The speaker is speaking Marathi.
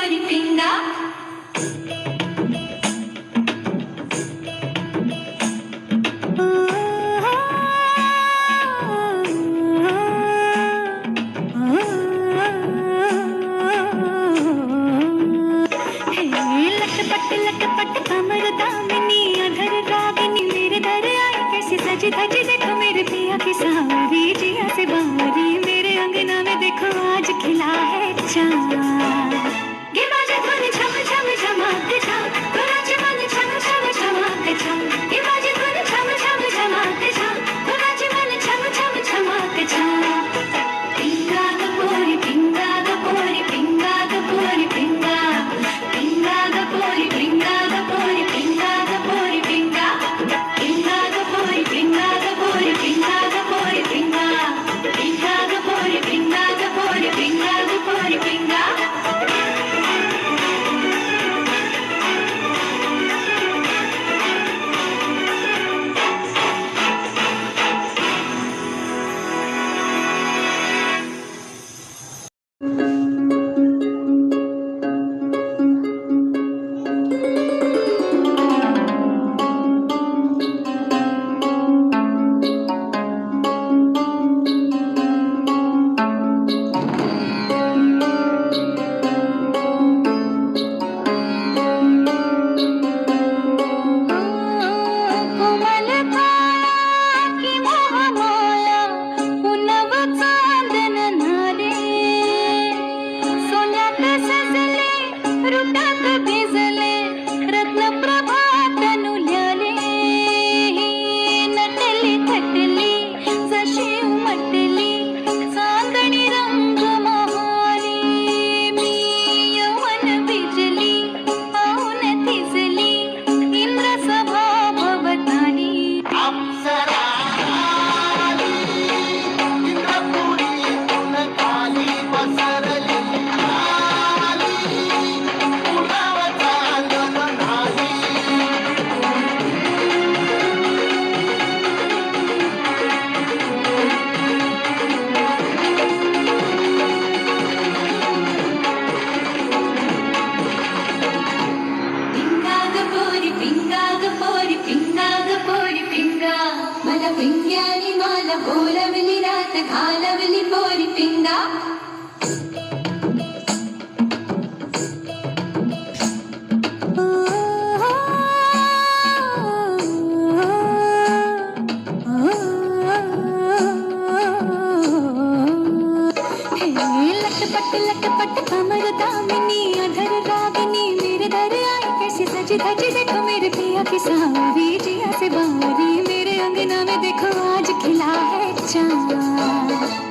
पोरी पिंगा लटपट कमर दामिनी अधर रागिनी मेरे दर आई कैसी सजी धजी देखो मेरे पिया की सावरी जिया से बावरी मेरे अंगना में देखो आज खिला है चाँद ये बाजे धुन झम झम झमाते झम तुराचे मन झम झम झमाते झम ये बाजे धुन झम झम झमाते झम तुराचे मन झम झम झमाते झम पिंगा ग पोरी पिंगा ग पोरी पिंगा ग पोरी पिंगा पिंगा ग पोरी पिंगा ग पोरी पिंगा ग पोरी पिंगा पिंगा ग पोरी पिंगा ग पोरी पिंगा ग पोरी पिंगा पिंगा ग पोरी पिंगा ग पोरी पिंगा ग पोरी पिंगा पिंग्यानी माला बोलवली रात घालवली पोरी पिंगा लटपट कमर दामिनी अधर रागिनी मेरे दर आई कैसी सजी धजी देखो मेरे पिया की सावरी जिया से बावरी मेरे अंगना में देखो आज खिला है चाँद।